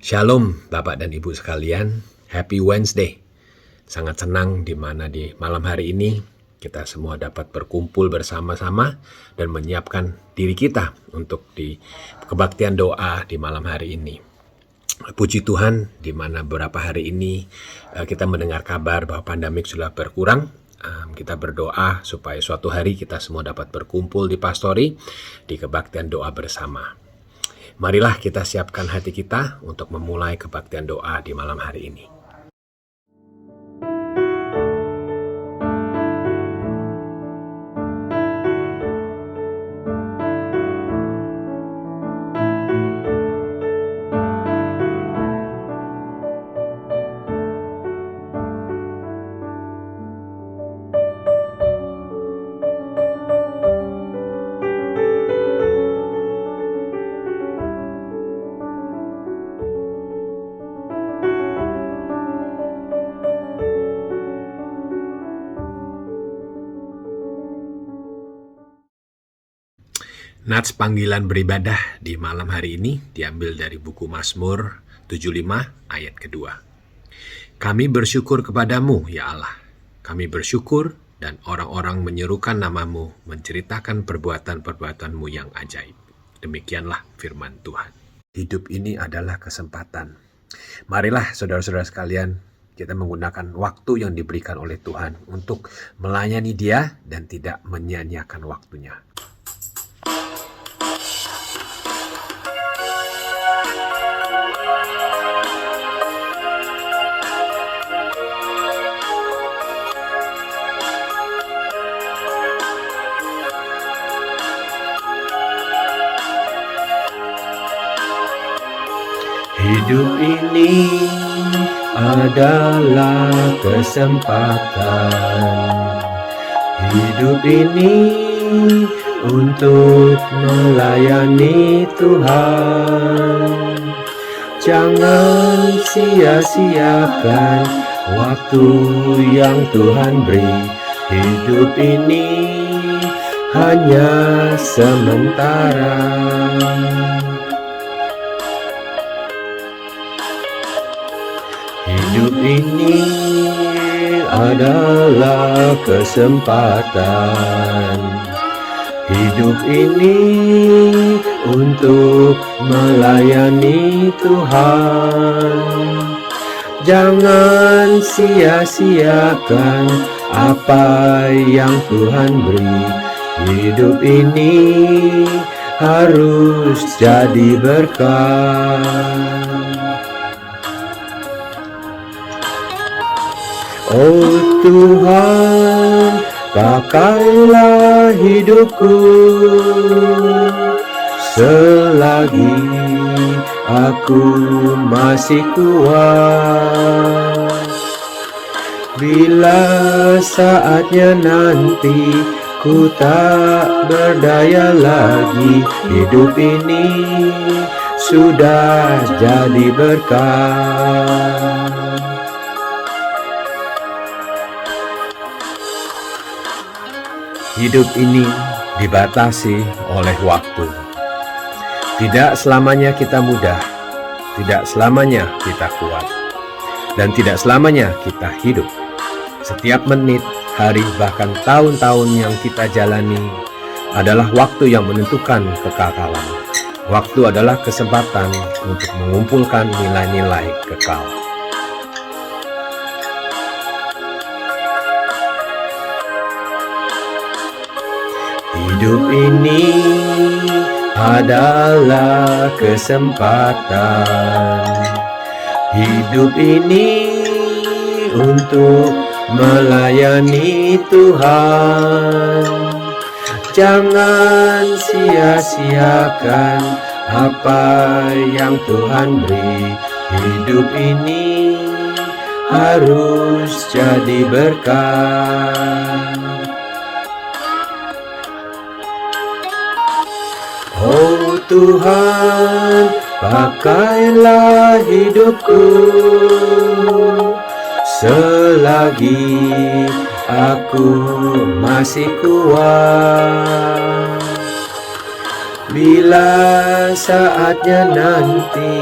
Shalom Bapak dan Ibu sekalian, Happy Wednesday. Sangat senang di mana di malam hari ini kita semua dapat berkumpul bersama-sama dan menyiapkan diri kita untuk di kebaktian doa di malam hari ini. Puji Tuhan di mana beberapa hari ini kita mendengar kabar bahwa pandemik sudah berkurang. Kita berdoa supaya suatu hari kita semua dapat berkumpul di pastori di kebaktian doa bersama. Marilah kita siapkan hati kita untuk memulai kebaktian doa di malam hari ini. Nats panggilan beribadah di malam hari ini diambil dari buku Mazmur 75 ayat kedua. Kami bersyukur kepadamu ya Allah. Kami bersyukur dan orang-orang menyerukan namamu, menceritakan perbuatan-perbuatanmu yang ajaib. Demikianlah firman Tuhan. Hidup ini adalah kesempatan. Marilah saudara-saudara sekalian, kita menggunakan waktu yang diberikan oleh Tuhan untuk melayani Dia dan tidak menyia-nyiakan waktunya. Hidup ini adalah kesempatan. Hidup ini untuk melayani Tuhan. Jangan sia-siakan waktu yang Tuhan beri. Hidup ini hanya sementara. Hidup ini adalah kesempatan. Hidup ini untuk melayani Tuhan. Jangan sia-siakan apa yang Tuhan beri. Hidup ini harus jadi berkat. Oh Tuhan, pakailah hidupku selagi aku masih kuat. Bila saatnya nanti ku tak berdaya lagi, hidup ini sudah jadi berkat. Hidup ini dibatasi oleh waktu. Tidak selamanya kita mudah, tidak selamanya kita kuat, dan tidak selamanya kita hidup. Setiap menit, hari, bahkan tahun-tahun yang kita jalani adalah waktu yang menentukan kekekalan. Waktu adalah kesempatan untuk mengumpulkan nilai-nilai kekal. Hidup ini adalah kesempatan. Hidup ini untuk melayani Tuhan. Jangan sia-siakan apa yang Tuhan beri. Hidup ini harus jadi berkat. Oh Tuhan, pakailah hidupku selagi aku masih kuat. Bila saatnya nanti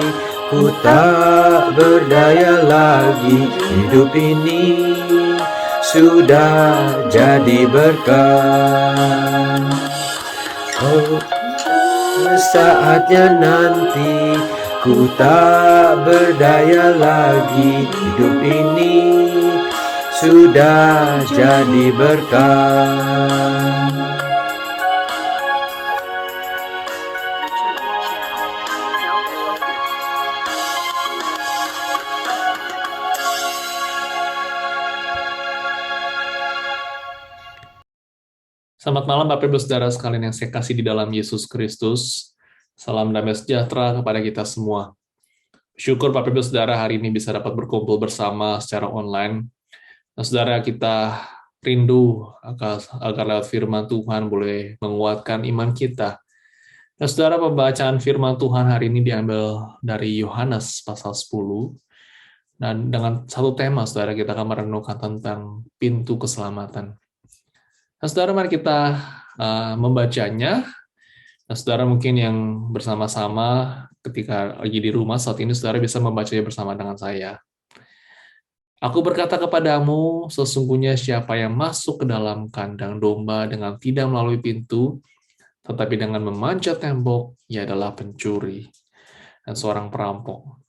ku tak berdaya lagi. Hidup ini sudah jadi berkah. Oh, saatnya nanti ku tak berdaya lagi. Hidup ini sudah jadi berkah. Selamat malam Bapak Ibu Saudara sekalian yang saya kasih di dalam Yesus Kristus. Salam damai sejahtera kepada kita semua. Syukur Bapak Ibu Saudara hari ini bisa dapat berkumpul bersama secara online. Nah, Saudara, kita rindu agar lewat firman Tuhan boleh menguatkan iman kita. Nah, Saudara, pembacaan firman Tuhan hari ini diambil dari Yohanes pasal 10. Dan dengan satu tema, Saudara, kita akan merenungkan tentang pintu keselamatan. Nah, Saudara, mari kita membacanya. Nah, Saudara mungkin yang bersama-sama ketika lagi di rumah saat ini, Saudara bisa membacanya bersama dengan saya. Aku berkata kepadamu, sesungguhnya siapa yang masuk ke dalam kandang domba dengan tidak melalui pintu, tetapi dengan memanjat tembok, ia adalah pencuri dan seorang perampok.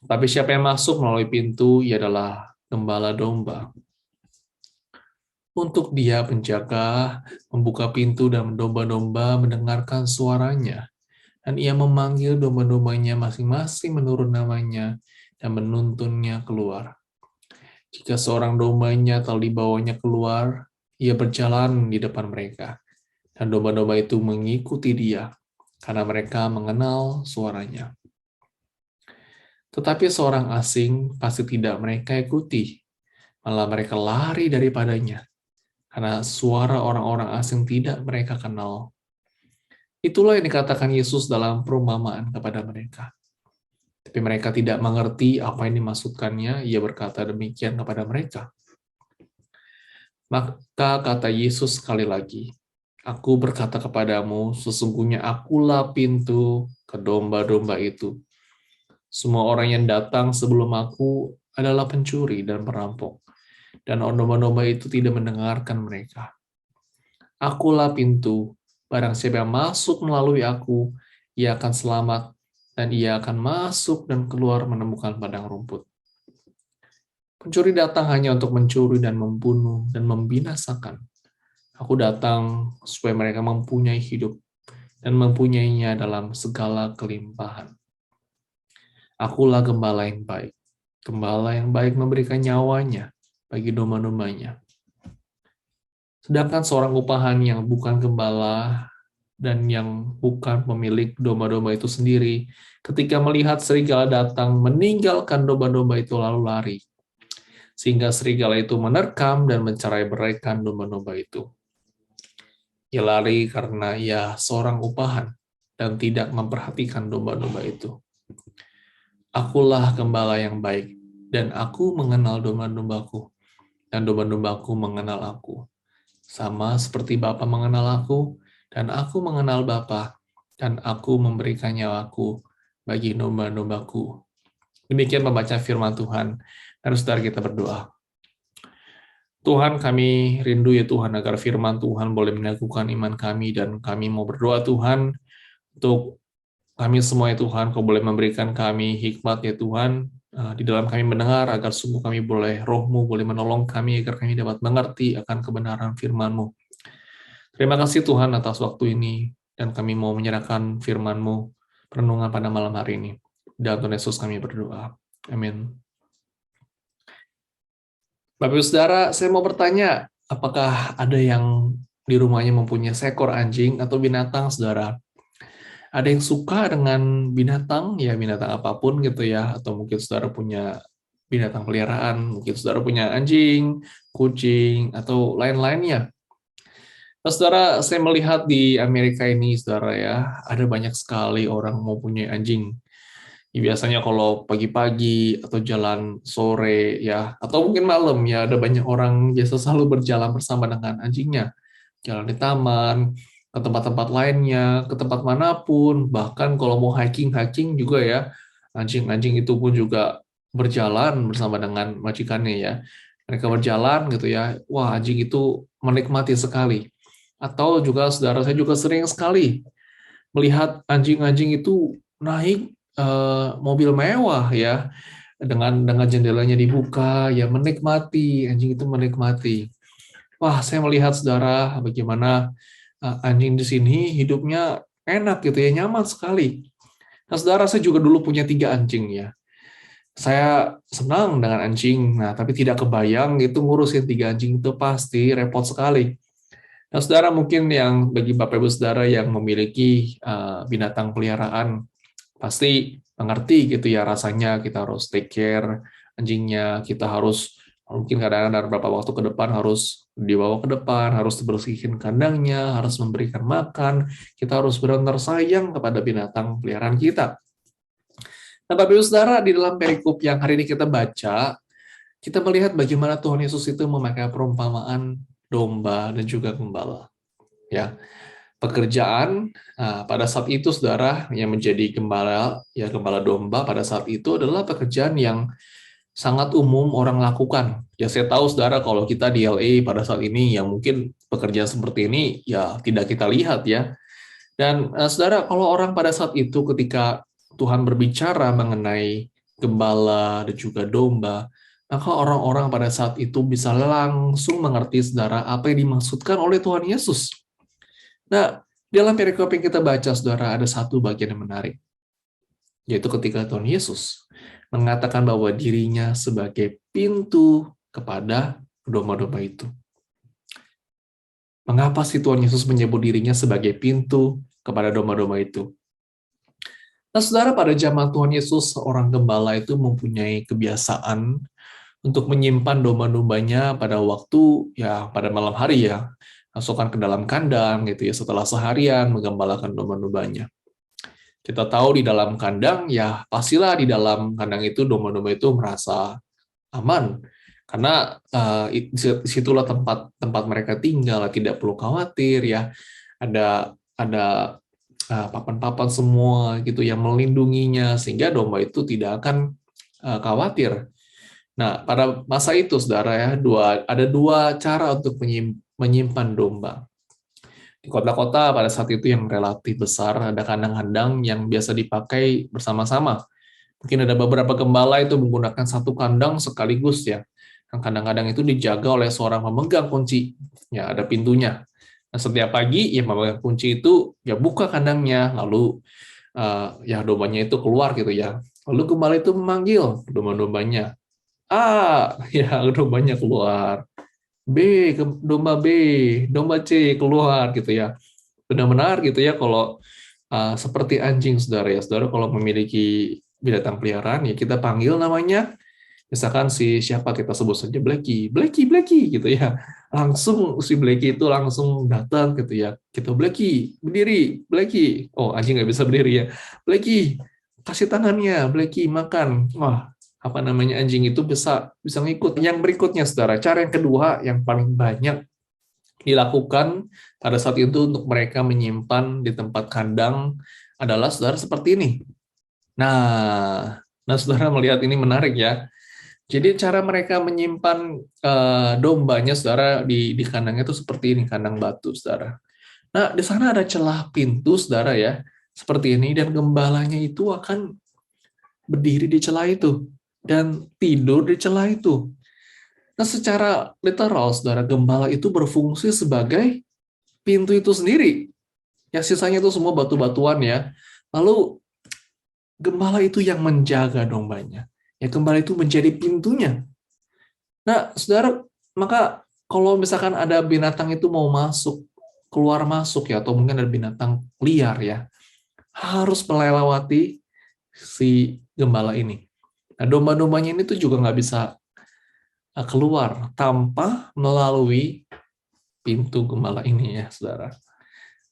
Tapi siapa yang masuk melalui pintu, ia adalah gembala domba. Untuk dia penjaga membuka pintu dan domba-domba mendengarkan suaranya. Dan ia memanggil domba-dombanya masing-masing menurut namanya dan menuntunnya keluar. Jika seorang dombanya telah dibawanya keluar, ia berjalan di depan mereka. Dan domba-domba itu mengikuti dia, karena mereka mengenal suaranya. Tetapi seorang asing pasti tidak mereka ikuti, malah mereka lari daripadanya. Karena suara orang-orang asing tidak mereka kenal. Itulah yang dikatakan Yesus dalam perumpamaan kepada mereka. Tapi mereka tidak mengerti apa yang dimaksudkannya, ia berkata demikian kepada mereka. Maka kata Yesus sekali lagi, Aku berkata kepadamu, sesungguhnya akulah pintu ke domba-domba itu. Semua orang yang datang sebelum aku adalah pencuri dan perampok. Dan domba-domba itu tidak mendengarkan mereka. Akulah pintu, barang siapa yang masuk melalui aku, ia akan selamat, dan ia akan masuk dan keluar menemukan padang rumput. Pencuri datang hanya untuk mencuri dan membunuh dan membinasakan. Aku datang supaya mereka mempunyai hidup, dan mempunyainya dalam segala kelimpahan. Akulah gembala yang baik. Gembala yang baik memberikan nyawanya bagi domba-dombanya. Sedangkan seorang upahan yang bukan gembala dan yang bukan pemilik domba-domba itu sendiri, ketika melihat serigala datang, meninggalkan domba-domba itu lalu lari. Sehingga serigala itu menerkam dan mencerai-beraikan domba-domba itu. Ia lari karena ia seorang upahan dan tidak memperhatikan domba-domba itu. Akulah gembala yang baik, dan aku mengenal domba-dombaku, dan domba-dombaku mengenal aku. Sama seperti Bapa mengenal aku, dan aku mengenal Bapa, dan aku memberikan nyawaku bagi domba-dombaku. Demikian membaca firman Tuhan. Dan saudara kita berdoa. Tuhan, kami rindu ya Tuhan, agar firman Tuhan boleh meneguhkan iman kami, dan kami mau berdoa Tuhan, untuk kami semua ya Tuhan, Kau boleh memberikan kami hikmat ya Tuhan, di dalam kami mendengar, agar sungguh kami boleh, roh-Mu boleh menolong kami, agar kami dapat mengerti akan kebenaran firman-Mu. Terima kasih Tuhan atas waktu ini, dan kami mau menyerahkan firman-Mu, perenungan pada malam hari ini. Dalam Tuhan Yesus kami berdoa. Amin. Bapak Ibu Saudara, saya mau bertanya, apakah ada yang di rumahnya mempunyai seekor anjing atau binatang, Saudara? Ada yang suka dengan binatang, ya binatang apapun gitu ya, atau mungkin Saudara punya binatang peliharaan, mungkin Saudara punya anjing, kucing, atau lain-lainnya. Nah, Saudara, saya melihat di Amerika ini, Saudara ya, ada banyak sekali orang mempunyai anjing. Ya, biasanya kalau pagi-pagi atau jalan sore ya, atau mungkin malam ya, ada banyak orang biasa selalu berjalan bersama dengan anjingnya. Jalan di taman, ke tempat-tempat lainnya, ke tempat manapun, bahkan kalau mau hiking juga ya, Anjing-anjing itu pun juga berjalan bersama dengan majikannya ya. Mereka berjalan gitu ya. Wah, anjing itu menikmati sekali. Atau juga saudara saya juga sering sekali melihat anjing-anjing itu naik mobil mewah ya, dengan jendelanya dibuka ya, menikmati, anjing itu menikmati. Wah, saya melihat saudara bagaimana anjing di sini hidupnya enak gitu ya, nyaman sekali. Nah, saudara saya juga dulu punya 3 anjing ya. Saya senang dengan anjing, nah tapi tidak kebayang itu ngurusin 3 anjing itu pasti repot sekali. Nah, saudara mungkin yang bagi Bapak Ibu saudara yang memiliki binatang peliharaan pasti mengerti gitu ya rasanya kita harus take care anjingnya, kita harus mungkin kadang-kadang beberapa waktu ke depan harus dibawa ke depan, harus dibersihin kandangnya, harus memberikan makan, kita harus benar-benar sayang kepada binatang peliharaan kita. Nah, Bapak Ibu Saudara, di dalam perikop yang hari ini kita baca, kita melihat bagaimana Tuhan Yesus itu memakai perumpamaan domba dan juga gembala. Ya, pekerjaan pada saat itu, saudara, yang menjadi gembala, ya gembala domba pada saat itu adalah pekerjaan yang sangat umum orang lakukan. Ya, saya tahu, saudara, kalau kita di LA pada saat ini, yang mungkin pekerjaan seperti ini ya tidak kita lihat ya. Dan saudara, kalau orang pada saat itu ketika Tuhan berbicara mengenai gembala dan juga domba, maka orang-orang pada saat itu bisa langsung mengerti, saudara, apa yang dimaksudkan oleh Tuhan Yesus. Nah, dalam perikop yang kita baca, saudara, ada satu bagian yang menarik, yaitu ketika Tuhan Yesus mengatakan bahwa dirinya sebagai pintu kepada domba-domba itu. Mengapa sih Tuhan Yesus menyebut dirinya sebagai pintu kepada domba-domba itu? Nah, saudara, pada zaman Tuhan Yesus, seorang gembala itu mempunyai kebiasaan untuk menyimpan domba-dombanya pada waktu, ya pada malam hari ya, masukkan ke dalam kandang gitu ya, setelah seharian menggembalakan domba-dombanya. Kita tahu di dalam kandang, ya pastilah di dalam kandang itu domba-domba itu merasa aman, karena disitulah tempat tempat mereka tinggal, tidak perlu khawatir ya, ada papan-papan semua gitu yang melindunginya, sehingga domba itu tidak akan khawatir. Nah, pada masa itu, saudara ya, ada dua cara untuk menyimpan domba. Di kota-kota pada saat itu yang relatif besar, ada kandang-kandang yang biasa dipakai bersama-sama. Mungkin ada beberapa gembala itu menggunakan satu kandang sekaligus ya. Kandang-kandang itu dijaga oleh seorang pemegang kunci. Ya, ada pintunya. Nah, setiap pagi ya pemegang kunci itu ya buka kandangnya, lalu ya dombanya itu keluar gitu ya. Lalu gembala itu memanggil domba-dombanya. A, ya dombanya keluar. B, domba B, domba C keluar gitu ya. Benar-benar gitu ya kalau seperti anjing, saudara ya. Saudara kalau memiliki binatang peliharaan ya kita panggil namanya. Misalkan siapa kita sebut saja Blacky, Blacky, Blacky gitu ya. Langsung si Blacky itu langsung datang gitu ya. Kita Blacky, berdiri, Blacky. Oh, anjing nggak bisa berdiri ya. Blacky, kasih tangannya, Blacky makan. Wah, apa namanya, anjing itu bisa ngikut. Yang berikutnya, saudara, cara yang kedua yang paling banyak dilakukan pada saat itu untuk mereka menyimpan di tempat kandang adalah, saudara, seperti ini. Nah, saudara melihat ini menarik ya. Jadi cara mereka menyimpan dombanya, saudara, di kandangnya itu seperti ini, kandang batu, saudara. Nah, di sana ada celah pintu, saudara ya, seperti ini, dan gembalanya itu akan berdiri di celah itu dan tidur di celah itu. Nah, secara literal, saudara, gembala itu berfungsi sebagai pintu itu sendiri. Ya, sisanya itu semua batu-batuan ya. Lalu gembala itu yang menjaga dombanya. Ya, gembala itu menjadi pintunya. Nah, saudara, maka kalau misalkan ada binatang itu mau masuk, keluar masuk ya, atau mungkin ada binatang liar ya, harus melewati si gembala ini. Nah, domba-dombanya ini tuh juga nggak bisa keluar tanpa melalui pintu gembala ini ya, saudara.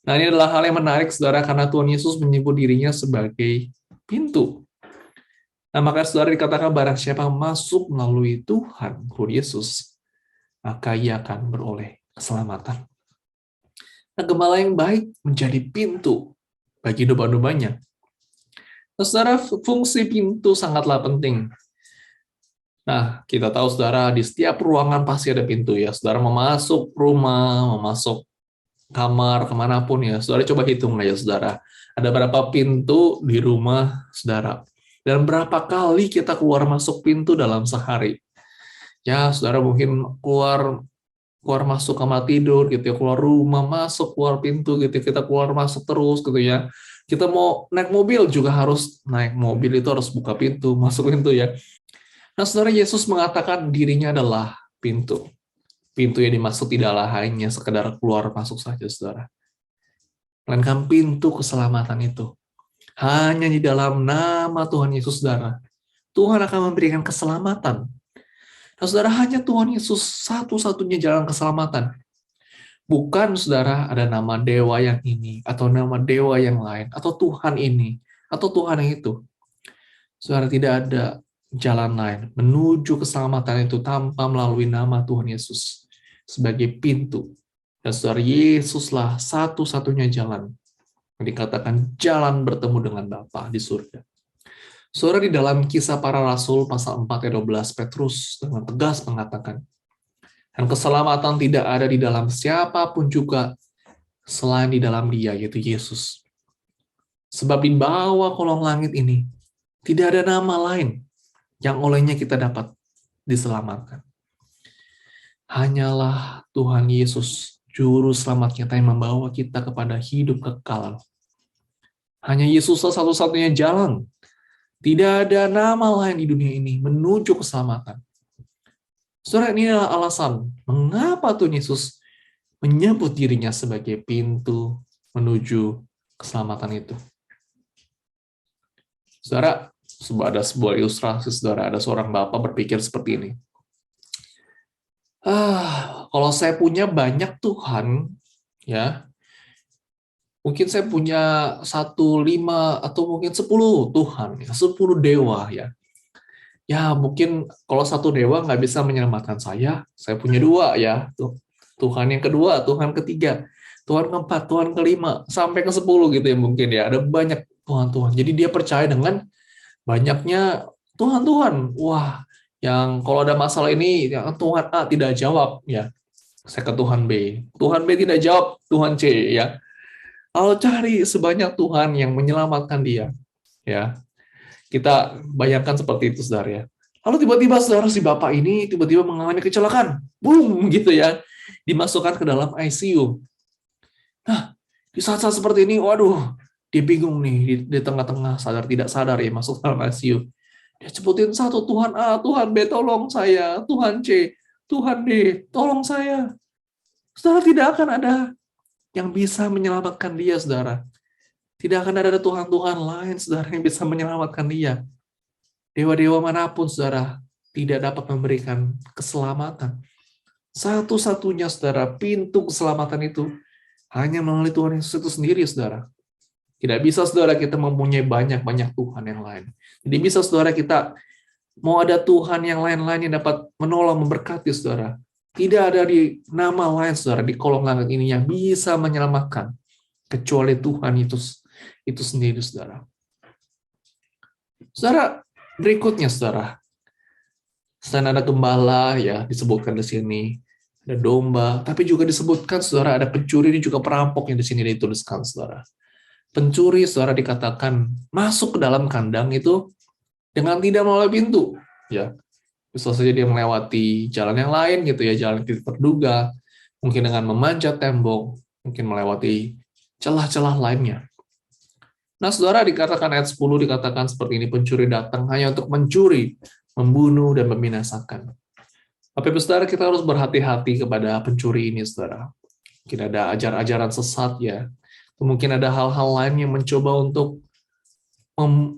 Nah, ini adalah hal yang menarik, saudara, karena Tuhan Yesus menyebut dirinya sebagai pintu. Nah, maka saudara dikatakan barang siapa masuk melalui Tuhan Yesus, maka ia akan beroleh keselamatan. Nah, gembala yang baik menjadi pintu bagi domba-dombanya. Nah, saudara, fungsi pintu sangatlah penting. Nah, kita tahu saudara, di setiap ruangan pasti ada pintu ya. Saudara mau masuk rumah, mau masuk kamar, kemanapun ya. Saudara coba hitung aja saudara. Ada berapa pintu di rumah saudara. Dan berapa kali kita keluar masuk pintu dalam sehari. Ya, saudara mungkin keluar keluar masuk kamar tidur gitu ya, keluar rumah, masuk, keluar pintu gitu ya. Kita keluar masuk terus gitu ya. Kita mau naik mobil juga harus naik mobil itu harus buka pintu, masuk pintu ya. Nah, saudara, Yesus mengatakan dirinya adalah pintu. Pintu yang dimaksud tidaklah hanya sekedar keluar masuk saja, saudara. Melainkan pintu keselamatan itu. Hanya di dalam nama Tuhan Yesus, saudara. Tuhan akan memberikan keselamatan. Nah, saudara, hanya Tuhan Yesus satu-satunya jalan keselamatan. Bukan, saudara, ada nama dewa yang ini, atau nama dewa yang lain, atau Tuhan ini, atau Tuhan yang itu. Saudara, tidak ada jalan lain menuju keselamatan itu tanpa melalui nama Tuhan Yesus sebagai pintu. Dan saudara, Yesuslah satu-satunya jalan. Yang dikatakan jalan bertemu dengan Bapa di surga. Saudara, di dalam Kisah Para Rasul pasal 4 ayat 12, Petrus dengan tegas mengatakan, dan keselamatan tidak ada di dalam siapapun juga selain di dalam Dia, yaitu Yesus. Sebab di bawah kolong langit ini tidak ada nama lain yang olehnya kita dapat diselamatkan. Hanyalah Tuhan Yesus, Juru Selamat kita yang membawa kita kepada hidup kekal. Hanya Yesuslah satu-satunya jalan. Tidak ada nama lain di dunia ini menuju keselamatan. Saudara, ini adalah alasan mengapa Tuhan Yesus menyebut dirinya sebagai pintu menuju keselamatan itu. Saudara, ada sebuah ilustrasi, saudara, ada seorang bapak berpikir seperti ini. Kalau saya punya banyak Tuhan, ya, mungkin saya punya 1, 5, atau mungkin 10 Tuhan, 10 dewa, ya. Ya, mungkin kalau 1 dewa nggak bisa menyelamatkan saya punya 2, ya. Tuhan yang kedua, Tuhan ketiga, Tuhan keempat, Tuhan kelima, sampai ke 10 gitu ya mungkin ya. Ada banyak Tuhan-Tuhan. Jadi dia percaya dengan banyaknya Tuhan-Tuhan. Wah, yang kalau ada masalah ini, yang Tuhan A tidak jawab, ya. Saya ke Tuhan B. Tuhan B tidak jawab, Tuhan C, ya. Lalu cari sebanyak Tuhan yang menyelamatkan dia, ya. Kita bayangkan seperti itu, saudara, ya. Lalu tiba-tiba, saudara, si bapak ini tiba-tiba mengalami kecelakaan. Boom, gitu ya. Dimasukkan ke dalam ICU. Nah, di saat-saat seperti ini, waduh, dia bingung nih, di tengah-tengah sadar tidak sadar ya, masuk dalam ICU. Dia sebutin satu, Tuhan A, Tuhan B, tolong saya. Tuhan C, Tuhan D, tolong saya. Saudara, tidak akan ada yang bisa menyelamatkan dia, saudara. Tidak akan ada Tuhan-Tuhan lain, saudara, yang bisa menyelamatkan dia. Dewa-dewa manapun, saudara, tidak dapat memberikan keselamatan. Satu-satunya, saudara, pintu keselamatan itu hanya melalui Tuhan Yesus itu sendiri, saudara. Tidak bisa, saudara, kita mempunyai banyak-banyak Tuhan yang lain. Tidak bisa, saudara, kita mau ada Tuhan yang lain-lain yang dapat menolong, memberkati, saudara. Tidak ada di nama lain, saudara, di kolong langit ini yang bisa menyelamatkan kecuali Tuhan itu sendiri, saudara. Saudara, berikutnya, saudara, selain ada gembala, ya disebutkan di sini, ada domba, tapi juga disebutkan, saudara, ada pencuri dan juga perampok yang di sini dituliskan, saudara. Pencuri, saudara, dikatakan masuk ke dalam kandang itu dengan tidak melalui pintu, ya. Bisa saja dia melewati jalan yang lain gitu ya, jalan yang tidak terduga, mungkin dengan memanjat tembok, mungkin melewati celah-celah lainnya. Nah, saudara, dikatakan ayat 10 dikatakan seperti ini, pencuri datang hanya untuk mencuri, membunuh, dan membinasakan. Tapi saudara, kita harus berhati-hati kepada pencuri ini, saudara. Mungkin ada ajaran-ajaran sesat ya, mungkin ada hal-hal lain yang mencoba untuk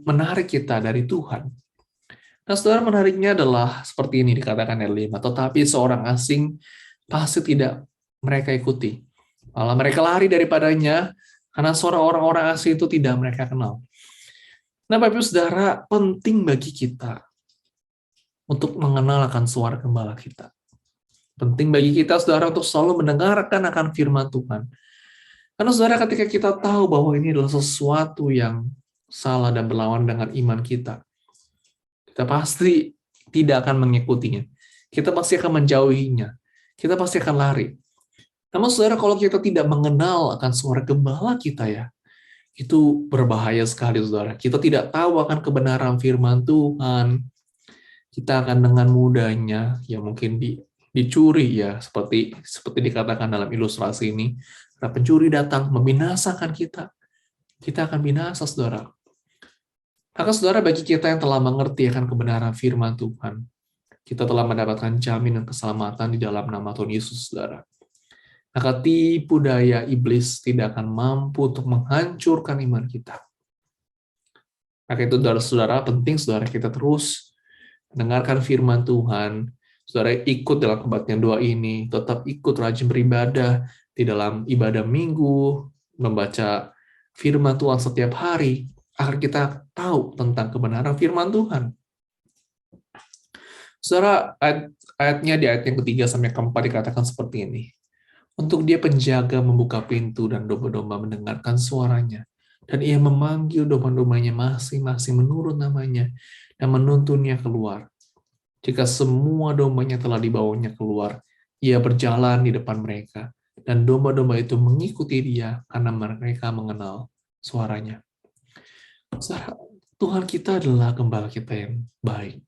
menarik kita dari Tuhan. Nah, saudara, menariknya adalah seperti ini dikatakan ayat 5, tetapi seorang asing pasti tidak mereka ikuti. Malah mereka lari daripadanya, karena suara orang-orang asing itu tidak mereka kenal. Nah, Bapak Ibu Saudara, penting bagi kita untuk mengenal akan suara gembala kita. Penting bagi kita, saudara, untuk selalu mendengarkan akan firman Tuhan. Karena, saudara, ketika kita tahu bahwa ini adalah sesuatu yang salah dan berlawan dengan iman kita, kita pasti tidak akan mengikutinya. Kita pasti akan menjauhinya. Kita pasti akan lari. Namun saudara, kalau kita tidak mengenal akan suara gembala kita ya, itu berbahaya sekali saudara. Kita tidak tahu akan kebenaran firman Tuhan. Kita akan dengan mudahnya, ya mungkin dicuri ya, seperti dikatakan dalam ilustrasi ini. Karena pencuri datang membinasakan kita. Kita akan binasa saudara. Maka saudara, bagi kita yang telah mengerti akan kebenaran firman Tuhan, kita telah mendapatkan jaminan keselamatan di dalam nama Tuhan Yesus, saudara. Maka tipu daya iblis tidak akan mampu untuk menghancurkan iman kita. Maka itu, saudara, penting saudara kita terus mendengarkan firman Tuhan. Saudara ikut dalam kebaktian doa ini, tetap ikut rajin beribadah di dalam ibadah minggu, membaca firman Tuhan setiap hari, agar kita tahu tentang kebenaran firman Tuhan. Saudara, ayatnya di ayat yang ketiga sampai keempat dikatakan seperti ini. Untuk dia penjaga membuka pintu dan domba-domba mendengarkan suaranya. Dan ia memanggil domba-dombanya masing-masing menurut namanya dan menuntunnya keluar. Jika semua dombanya telah dibawanya keluar, ia berjalan di depan mereka. Dan domba-domba itu mengikuti dia karena mereka mengenal suaranya. Saudara, Tuhan kita adalah gembala kita yang baik.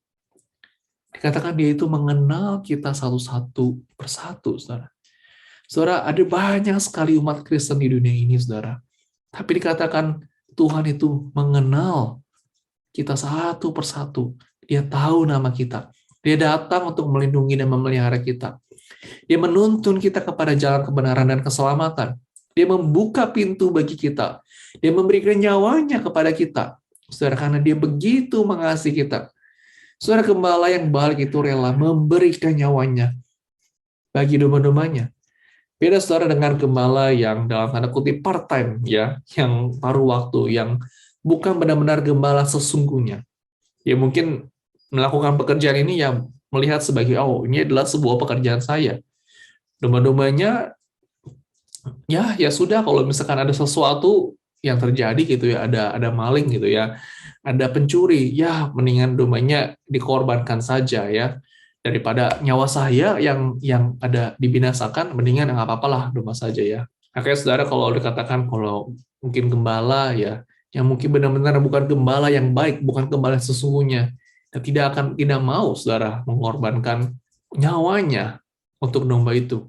Dikatakan dia itu mengenal kita satu persatu, saudara. Saudara, ada banyak sekali umat Kristen di dunia ini, saudara. Tapi dikatakan Tuhan itu mengenal kita satu persatu. Dia tahu nama kita. Dia datang untuk melindungi dan memelihara kita. Dia menuntun kita kepada jalan kebenaran dan keselamatan. Dia membuka pintu bagi kita. Dia memberikan nyawanya kepada kita. Saudara, karena dia begitu mengasihi kita. Saudara, gembala yang baik itu rela memberikan nyawanya bagi domba-dombanya. Beda saudara dengan gembala yang dalam tanda kutip part-time, ya, yang paruh waktu, yang bukan benar-benar gembala sesungguhnya. Ya mungkin melakukan pekerjaan ini ya melihat sebagai, oh ini adalah sebuah pekerjaan saya. Domba-dombanya, ya sudah, kalau misalkan ada sesuatu yang terjadi gitu ya, ada maling gitu ya, ada pencuri, ya mendingan dombanya dikorbankan saja ya. Daripada nyawa saya yang ada dibinasakan, mendingan nggak apa-apa lah domba saja ya. Makanya saudara, kalau dikatakan kalau mungkin gembala ya, yang mungkin benar-benar bukan gembala yang baik, bukan gembala yang sesungguhnya, dan tidak mau saudara mengorbankan nyawanya untuk domba itu.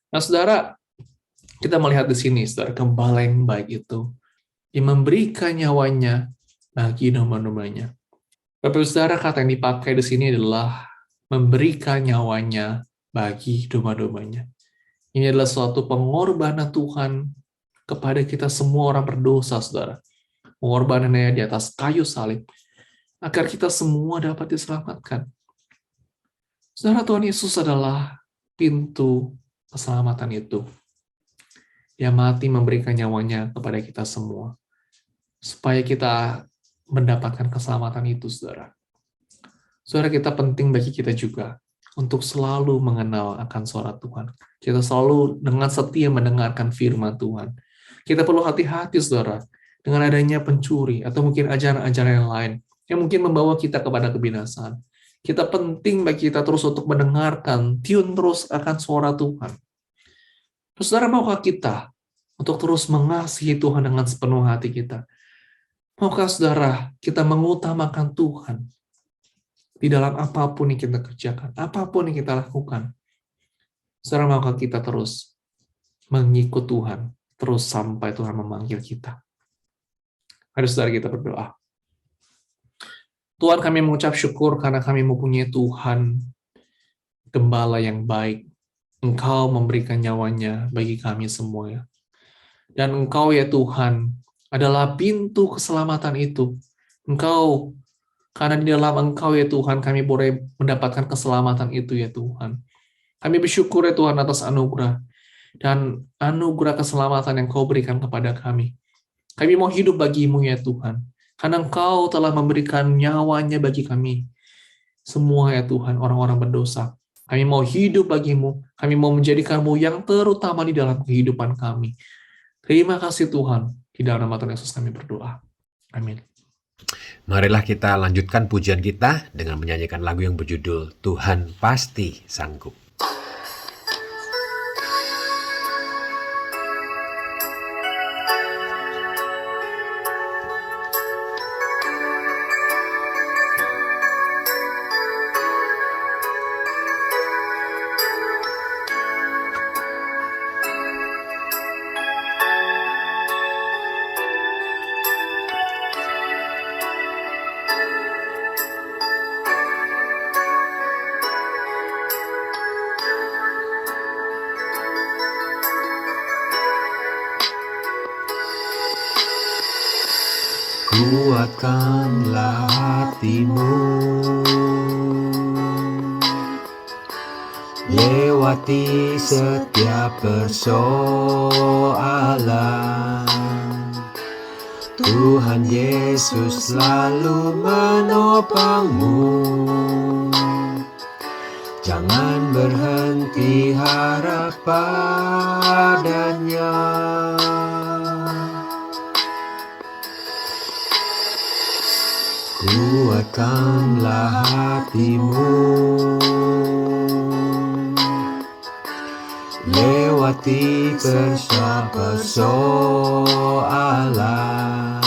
Nah saudara, kita melihat di sini saudara, gembala yang baik itu yang memberikan nyawanya bagi domba-dombanya. Bapak saudara, kata yang dipakai di sini adalah memberikan nyawanya bagi domba-dombanya. Ini adalah suatu pengorbanan Tuhan kepada kita semua orang berdosa, saudara. Pengorbanannya di atas kayu salib, agar kita semua dapat diselamatkan. Saudara, Tuhan Yesus adalah pintu keselamatan itu. Dia mati memberikan nyawanya kepada kita semua, supaya kita mendapatkan keselamatan itu, saudara. Saudara, kita penting bagi kita juga untuk selalu mengenal akan suara Tuhan. Kita selalu dengan setia mendengarkan firman Tuhan. Kita perlu hati-hati, saudara, dengan adanya pencuri atau mungkin ajaran-ajaran yang lain yang mungkin membawa kita kepada kebinasaan. Kita penting bagi kita terus untuk mendengarkan, tune terus akan suara Tuhan. Saudara, maukah kita untuk terus mengasihi Tuhan dengan sepenuh hati kita? Maukah saudara kita mengutamakan Tuhan di dalam apapun yang kita kerjakan, apapun yang kita lakukan? Saudara, maukah kita terus mengikut Tuhan, terus sampai Tuhan memanggil kita? Mari saudara kita berdoa. Tuhan, kami mengucap syukur karena kami mempunyai Tuhan, gembala yang baik. Engkau memberikan nyawanya bagi kami semua. Dan Engkau ya Tuhan, adalah pintu keselamatan itu. Engkau, karena di dalam Engkau ya Tuhan, kami boleh mendapatkan keselamatan itu ya Tuhan. Kami bersyukur ya Tuhan atas anugerah, dan anugerah keselamatan yang Kau berikan kepada kami. Kami mau hidup bagi-Mu ya Tuhan, karena Engkau telah memberikan nyawanya bagi kami. Semua ya Tuhan, orang-orang berdosa. Kami mau hidup bagi-Mu, kami mau menjadikan-Mu yang terutama di dalam kehidupan kami. Terima kasih Tuhan, di dalam nama Tuhan Yesus kami berdoa. Amin. Marilah kita lanjutkan pujian kita dengan menyanyikan lagu yang berjudul Tuhan Pasti Sanggup. Kuatkanlah hatimu, lewati setiap persoalan. Tuhan Yesus selalu menopangmu. Jangan berhenti harap padanya. Kuatkanlah hatimu, lewati persoalan.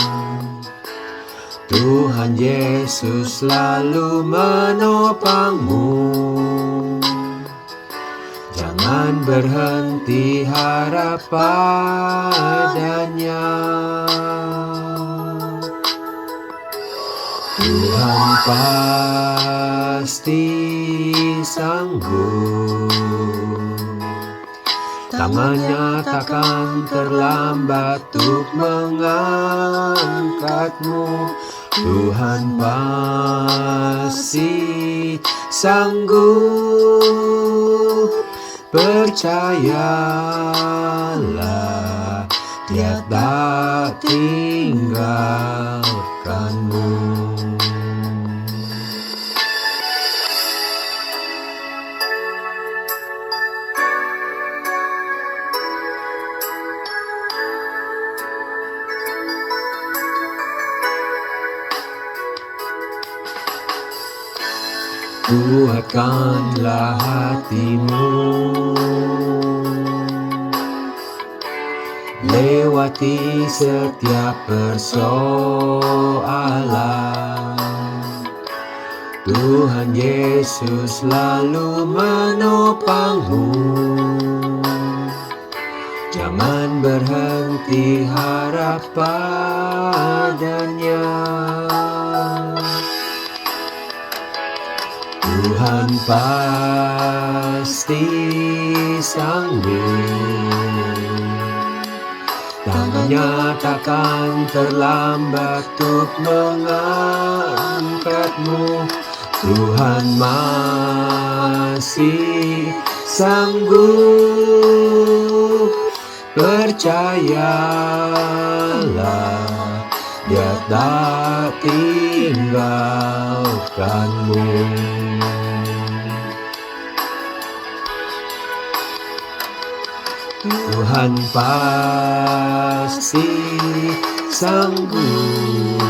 Tuhan Yesus selalu menopangmu. Jangan berhenti harap padanya. Tuhan pasti sanggup, tangannya takkan terlambat untuk mengangkatmu. Tuhan pasti sanggup, percayalah, Dia tak tinggalkanmu. Kuatkanlah hatimu, lewati setiap persoalan. Tuhan Yesus selalu menopangmu. Jangan berhenti harap padanya. Tuhan pasti sanggup, tangannya takkan terlambat untuk mengangkatmu. Tuhan masih sanggup, percayalah, Dia tak tinggalkanmu. Tuhan pasti sanggup,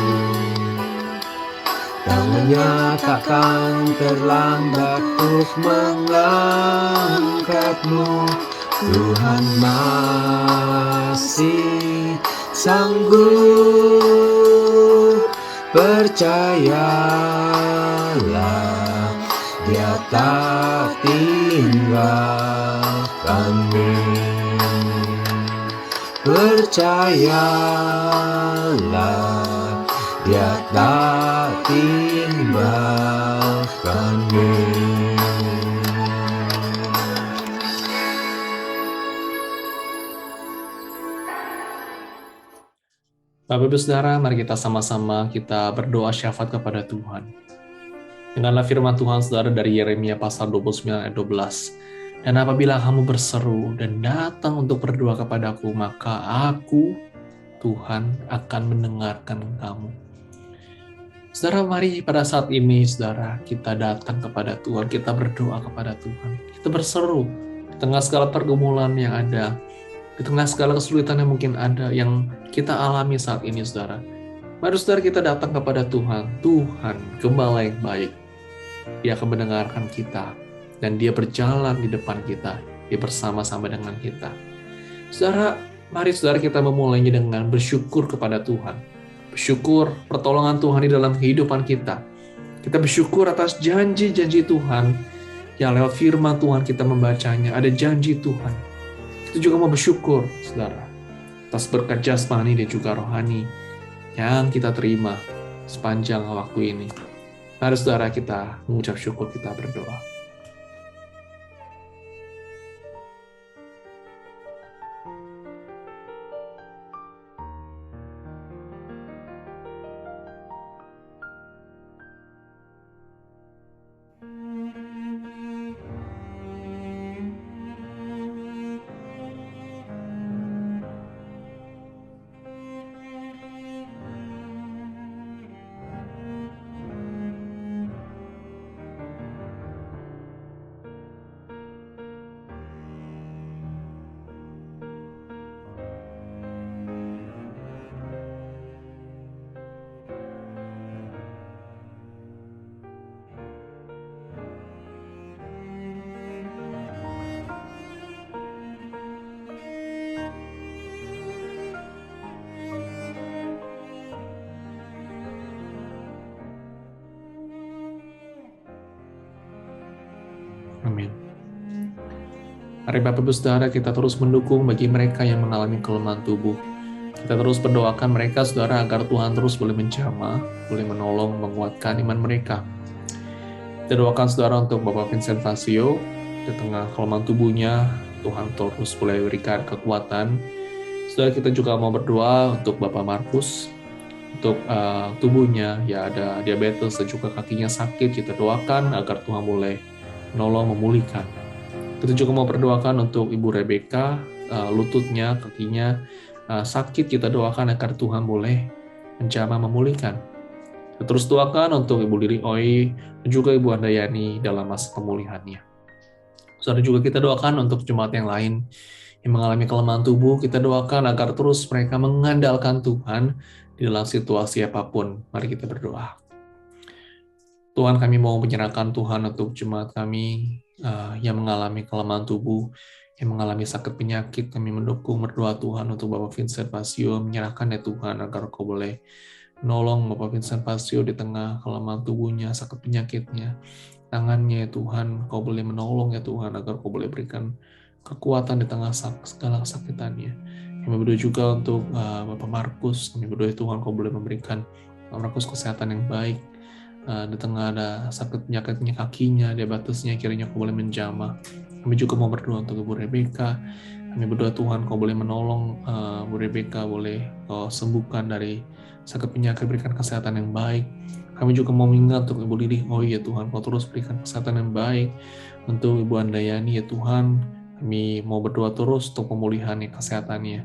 tangannya takkan terlambat untuk mengangkatmu. Tuhan masih sanggup, percayalah, Dia tak tinggalkanmu. Percayalah, Dia tak tinggalkanmu. Bapak Ibu Saudara, mari kita sama-sama kita berdoa syafaat kepada Tuhan. Dengarlah firman Tuhan Saudara dari Yeremia pasal 29 ayat 12. Dan apabila kamu berseru dan datang untuk berdoa kepadaku, maka aku, Tuhan, akan mendengarkan kamu. Saudara, mari pada saat ini, saudara, kita datang kepada Tuhan, kita berdoa kepada Tuhan. Kita berseru di tengah segala pergumulan yang ada, di tengah segala kesulitan yang mungkin ada, yang kita alami saat ini, saudara. Mari saudara kita datang kepada Tuhan. Tuhan, gembala yang baik. Dia akan mendengarkan kita. Dan dia berjalan di depan kita. Dia bersama-sama dengan kita. Saudara, mari saudara kita memulainya dengan bersyukur kepada Tuhan. Bersyukur pertolongan Tuhan di dalam kehidupan kita. Kita bersyukur atas janji-janji Tuhan. Yang lewat firman Tuhan kita membacanya. Ada janji Tuhan. Kita juga mau bersyukur, saudara, atas berkat jasmani dan juga rohani yang kita terima sepanjang waktu ini. Mari saudara kita mengucap syukur, kita berdoa. Amin. Mari Bapak Ibu Saudara kita terus mendukung bagi mereka yang mengalami kelemahan tubuh. Kita terus berdoakan mereka saudara agar Tuhan terus boleh menjamah, boleh menolong, menguatkan iman mereka. Kita doakan saudara untuk Bapak Vincent Fasio, di tengah kelemahan tubuhnya, Tuhan terus boleh berikan kekuatan. Saudara kita juga mau berdoa untuk Bapak Markus, untuk tubuhnya, ya ada diabetes dan juga kakinya sakit, kita doakan agar Tuhan boleh menolong, memulihkan. Kita juga mau berdoakan untuk Ibu Rebecca, lututnya, kakinya sakit, kita doakan agar Tuhan boleh menjamah, memulihkan. Kita terus doakan untuk Ibu Lili Oi dan juga Ibu Andayani dalam masa pemulihannya. Saudara juga kita doakan untuk jemaat yang lain yang mengalami kelemahan tubuh, kita doakan agar terus mereka mengandalkan Tuhan di dalam situasi apapun. Mari kita berdoa. Tuhan, kami mau menyerahkan Tuhan untuk jemaat kami yang mengalami kelemahan tubuh, yang mengalami sakit penyakit. Kami mendukung berdoa Tuhan untuk Bapak Vincent Fasio, menyerahkan ya Tuhan agar Kau boleh menolong Bapak Vincent Fasio di tengah kelemahan tubuhnya, sakit penyakitnya. Tangannya ya Tuhan, Kau boleh menolong ya Tuhan agar Kau boleh berikan kekuatan di tengah segala kesakitannya. Kami berdoa juga untuk Bapak Markus, kami berdoa Tuhan Kau boleh memberikan Bapak Markus kesehatan yang baik. Di tengah ada sakit penyakitnya kakinya, diabetesnya, kiranya Kau boleh menjamah. Kami juga mau berdoa untuk Ibu Rebecca. Kami berdoa Tuhan Kau boleh menolong Ibu Rebecca, boleh Kau sembuhkan dari sakit penyakit, berikan kesehatan yang baik. Kami juga mau mengingat untuk Ibu Lili, oh ya Tuhan, Kau terus berikan kesehatan yang baik. Untuk Ibu Andayani ya Tuhan, kami mau berdoa terus untuk pemulihan kesehatannya.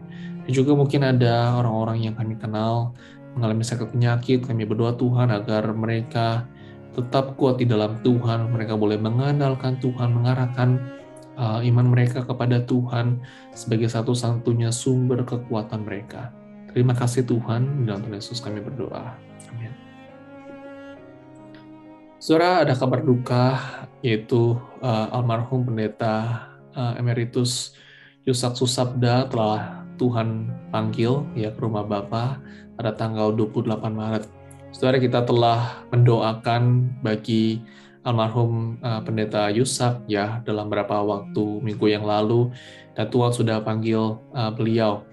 Dan juga mungkin ada orang-orang yang kami kenal mengalami sakit penyakit, kami berdoa Tuhan agar mereka tetap kuat di dalam Tuhan, mereka boleh mengandalkan Tuhan, mengarahkan iman mereka kepada Tuhan sebagai satu-satunya sumber kekuatan mereka. Terima kasih Tuhan, dalam Tuhan Yesus kami berdoa. Amin. Saudara, ada kabar duka, yaitu almarhum pendeta emeritus Yusak Susabda telah Tuhan panggil ya ke rumah Bapa pada tanggal 28 Maret. Saudara, kita telah mendoakan bagi almarhum pendeta Yusak ya dalam beberapa waktu minggu yang lalu, dan Tuhan sudah panggil beliau.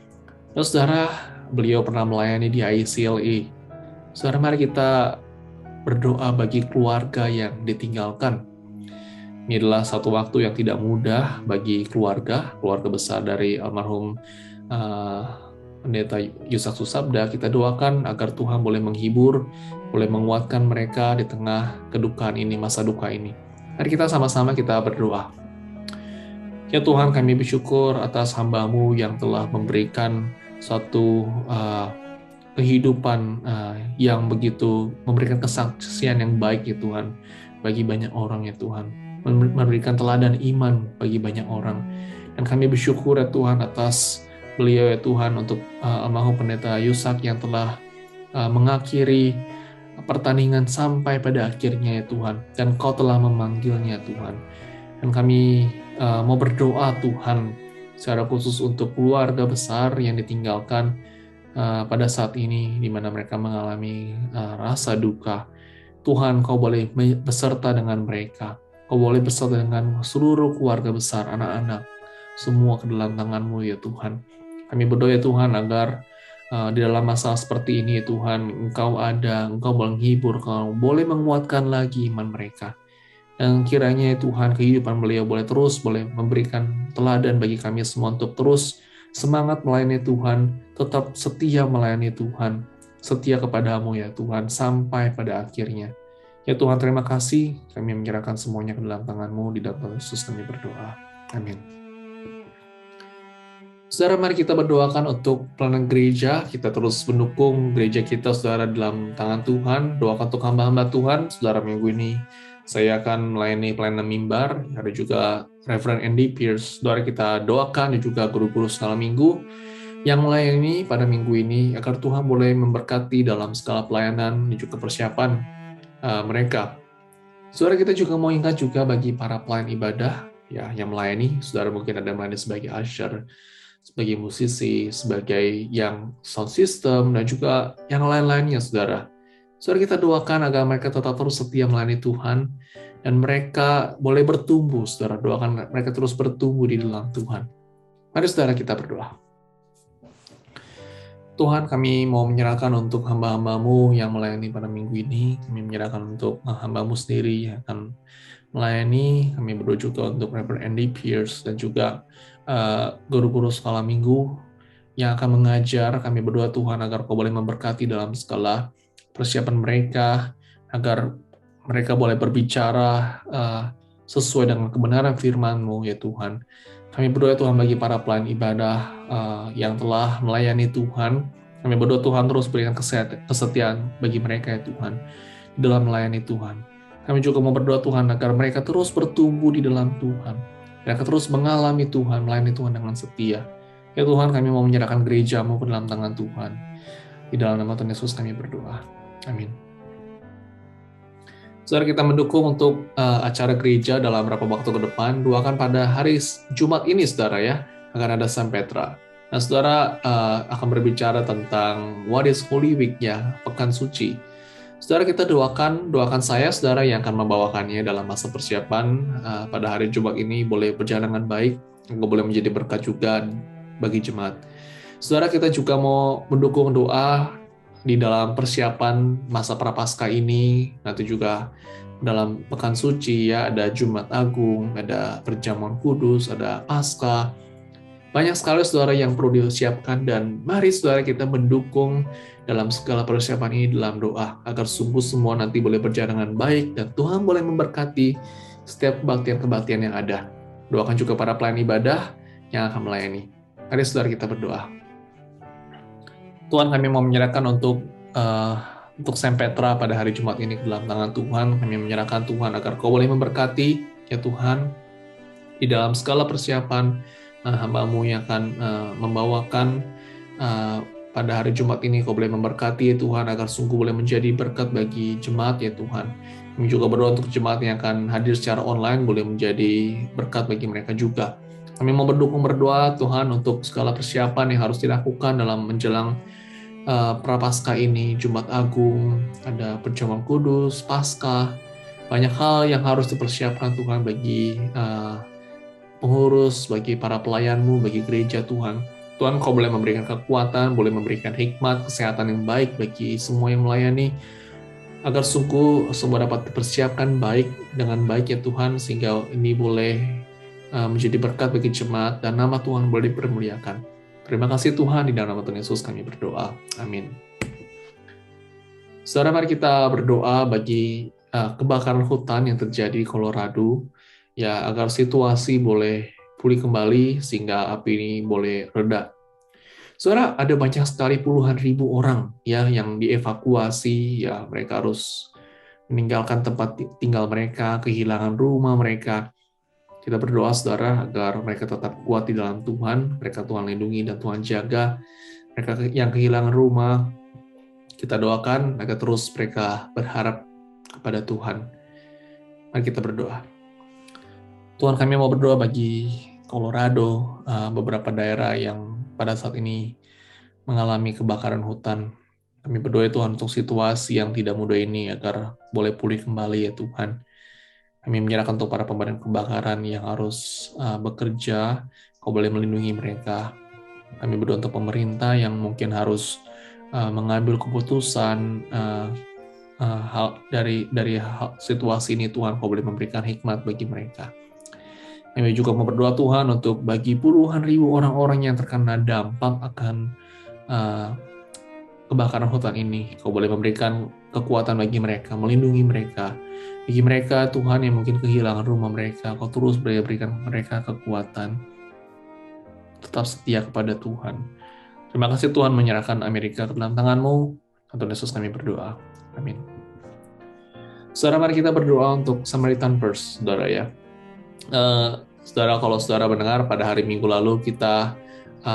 Dan saudara, beliau pernah melayani di ICLE. Saudara, mari kita berdoa bagi keluarga yang ditinggalkan. Ini adalah satu waktu yang tidak mudah bagi keluarga besar dari almarhum pendeta Yusak Susabda. Kita doakan agar Tuhan boleh menghibur, boleh menguatkan mereka di tengah kedukaan ini, masa duka ini. Mari kita sama-sama kita berdoa. Ya Tuhan, kami bersyukur atas hamba-Mu yang telah memberikan suatu kehidupan yang begitu memberikan kesaksian yang baik ya Tuhan bagi banyak orang ya Tuhan, memberikan teladan iman bagi banyak orang. Dan kami bersyukur ya Tuhan atas beliau ya Tuhan, untuk almarhum pendeta Yusak yang telah mengakhiri pertandingan sampai pada akhirnya ya Tuhan. Dan Kau telah memanggilnya Tuhan. Dan kami mau berdoa Tuhan secara khusus untuk keluarga besar yang ditinggalkan pada saat ini di mana mereka mengalami rasa duka. Tuhan, Kau boleh beserta dengan mereka. Kau boleh beserta dengan seluruh keluarga besar, anak-anak, semua ke dalam tangan-Mu ya Tuhan. Kami berdoa ya Tuhan agar di dalam masalah seperti ini ya Tuhan, Engkau ada, Engkau menghibur, Engkau boleh menguatkan lagi iman mereka. Dan kiranya ya Tuhan, kehidupan beliau boleh memberikan teladan bagi kami semua untuk terus semangat melayani Tuhan, tetap setia melayani Tuhan, setia kepadamu ya Tuhan, sampai pada akhirnya. Ya Tuhan, terima kasih, kami menyerahkan semuanya ke dalam tangan-Mu, di dalam Tuhan Yesus kami berdoa. Amin. Saudara, mari kita berdoakan untuk pelayanan gereja. Kita terus mendukung gereja kita, saudara, dalam tangan Tuhan. Doakan untuk hamba-hamba Tuhan. Saudara, minggu ini saya akan melayani pelayanan mimbar. Ada juga Reverend Andy Pierce. Saudara, kita doakan, dan juga guru-guru skala minggu yang melayani pada minggu ini, agar Tuhan boleh memberkati dalam skala pelayanan dan juga persiapan mereka. Saudara, kita juga mau ingat juga bagi para pelayan ibadah ya yang melayani. Saudara mungkin ada melayani sebagai usher, sebagai musisi, sebagai yang sound system, dan juga yang lain-lainnya, saudara. Saudara, kita doakan agar mereka tetap terus setia melayani Tuhan, dan mereka boleh bertumbuh, saudara. Doakan mereka terus bertumbuh di dalam Tuhan. Mari, saudara, kita berdoa. Tuhan, kami mau menyerahkan untuk hamba-hamba-Mu yang melayani pada minggu ini. Kami menyerahkan untuk hamba-Mu sendiri yang akan melayani. Kami berdoa juga untuk Reverend Andy Pierce dan juga guru-guru skala minggu yang akan mengajar. Kami berdoa Tuhan agar Kau boleh memberkati dalam segala persiapan mereka, agar mereka boleh berbicara sesuai dengan kebenaran firman-Mu ya Tuhan. Kami berdoa Tuhan bagi para pelayan ibadah yang telah melayani Tuhan. Kami berdoa Tuhan terus berikan kesetiaan bagi mereka ya Tuhan dalam melayani Tuhan. Kami juga mau berdoa Tuhan agar mereka terus bertumbuh di dalam Tuhan. Mereka terus mengalami Tuhan, melayani Tuhan dengan setia. Ya Tuhan, kami mau menyerahkan gereja-Mu ke dalam tangan Tuhan. Di dalam nama Tuhan Yesus kami berdoa. Amin. Saudara, kita mendukung untuk acara gereja dalam beberapa waktu ke depan. Doakan pada hari Jumat ini, saudara ya, akan ada Saint Petra. Nah, saudara akan berbicara tentang What is Holy Week ya, Pekan Suci. Saudara, kita doakan saya, saudara, yang akan membawakannya dalam masa persiapan pada hari Jumat ini boleh berjalan dengan baik, boleh menjadi berkat juga bagi jemaat. Saudara, kita juga mau mendukung doa di dalam persiapan masa Prapaskah ini, nanti juga dalam Pekan Suci ya, ada Jumat Agung, ada Perjamuan Kudus, ada Paskah. Banyak sekali saudara yang perlu disiapkan, dan mari saudara kita mendukung dalam segala persiapan ini dalam doa, agar sungguh semua nanti boleh berjalan dengan baik, dan Tuhan boleh memberkati setiap kebaktian-kebaktian yang ada. Doakan juga para pelayan ibadah yang akan melayani. Mari saudara kita berdoa. Tuhan, kami mau menyerahkan untuk Saint Petra pada hari Jumat ini ke dalam tangan Tuhan. Kami menyerahkan Tuhan agar Kau boleh memberkati ya Tuhan di dalam segala persiapan hamba-Mu yang akan membawakan pada hari Jumat ini. Kau boleh memberkati ya Tuhan agar sungguh boleh menjadi berkat bagi jemaat ya Tuhan. Kami juga berdoa untuk jemaat yang akan hadir secara online boleh menjadi berkat bagi mereka juga. Kami mau berdoa Tuhan untuk segala persiapan yang harus dilakukan dalam menjelang Prapaskah ini, Jumat Agung, ada Perjamuan Kudus, Paskah, banyak hal yang harus dipersiapkan Tuhan bagi pengurus, bagi para pelayan-Mu, bagi gereja Tuhan. Tuhan, Kau boleh memberikan kekuatan, boleh memberikan hikmat, kesehatan yang baik bagi semua yang melayani, agar sungguh semua dapat dipersiapkan baik dengan baik ya Tuhan, sehingga ini boleh menjadi berkat bagi jemaat, dan nama Tuhan boleh dipermuliakan. Terima kasih Tuhan, di dalam nama Tuhan Yesus kami berdoa. Amin. Saudara, mari kita berdoa bagi kebakaran hutan yang terjadi di Colorado, ya agar situasi boleh pulih kembali sehingga api ini boleh reda. Saudara, ada banyak sekali puluhan ribu orang ya yang dievakuasi, ya mereka harus meninggalkan tempat tinggal mereka, kehilangan rumah mereka. Kita berdoa saudara agar mereka tetap kuat di dalam Tuhan, mereka Tuhan lindungi dan Tuhan jaga, mereka yang kehilangan rumah, Kita doakan agar terus mereka berharap kepada Tuhan. Mari kita berdoa. Tuhan, kami mau berdoa bagi Colorado, beberapa daerah yang pada saat ini mengalami kebakaran hutan. Kami berdoa Tuhan untuk situasi yang tidak mudah ini agar boleh pulih kembali ya Tuhan. Kami menyerahkan untuk para pemadam kebakaran yang harus bekerja, Kau boleh melindungi mereka. Kami berdoa untuk pemerintah yang mungkin harus mengambil keputusan dari situasi ini, Tuhan, Kau boleh memberikan hikmat bagi mereka. Kami juga mau berdoa Tuhan untuk bagi puluhan ribu orang-orang yang terkena dampak akan kebakaran hutan ini. Kau boleh memberikan kekuatan bagi mereka, melindungi mereka. Bagi mereka, Tuhan, yang mungkin kehilangan rumah mereka, Kau terus berikan mereka kekuatan. Tetap setia kepada Tuhan. Terima kasih Tuhan menyerahkan Amerika ke dalam tangan-Mu. Tuhan Yesus kami berdoa. Amin. Saudara, mari kita berdoa untuk Samaritan Purse, saudara ya. Saudara, kalau saudara mendengar pada hari Minggu lalu kita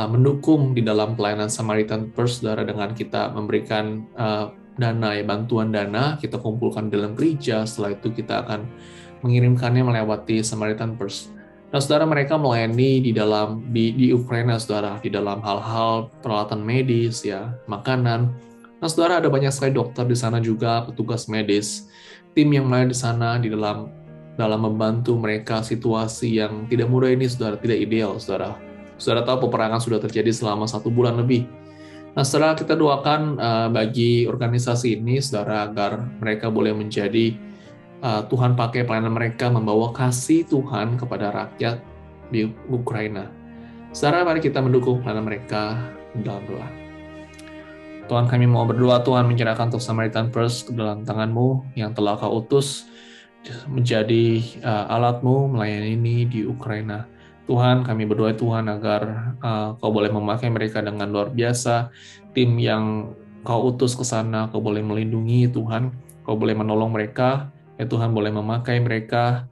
mendukung di dalam pelayanan Samaritan Purse, saudara, dengan kita memberikan dana, ya, bantuan dana, kita kumpulkan dalam gereja, setelah itu kita akan mengirimkannya melewati Samaritan Purse. Nah, saudara, mereka melayani di Ukraina, saudara, di dalam hal-hal peralatan medis, ya, makanan. Nah, saudara, ada banyak sekali dokter di sana juga, petugas medis, tim yang melayani di sana di dalam membantu mereka situasi yang tidak mudah ini, saudara, tidak ideal, saudara. Saudara tahu peperangan sudah terjadi selama 1 bulan lebih. Nah, setelah kita doakan bagi organisasi ini, saudara, agar mereka boleh menjadi Tuhan pakai pelayanan mereka membawa kasih Tuhan kepada rakyat di Ukraina. Saudara, mari kita mendukung pelayanan mereka dalam doa. Tuhan, kami mau berdoa, Tuhan, menyerahkan untuk Samaritan Purse ke dalam tangan-Mu yang telah Kau utus menjadi alat-Mu melayani ini di Ukraina. Tuhan, kami berdoa Tuhan agar Kau boleh memakai mereka dengan luar biasa. Tim yang Kau utus ke sana, Kau boleh melindungi Tuhan. Kau boleh menolong mereka. Ya Tuhan, boleh memakai mereka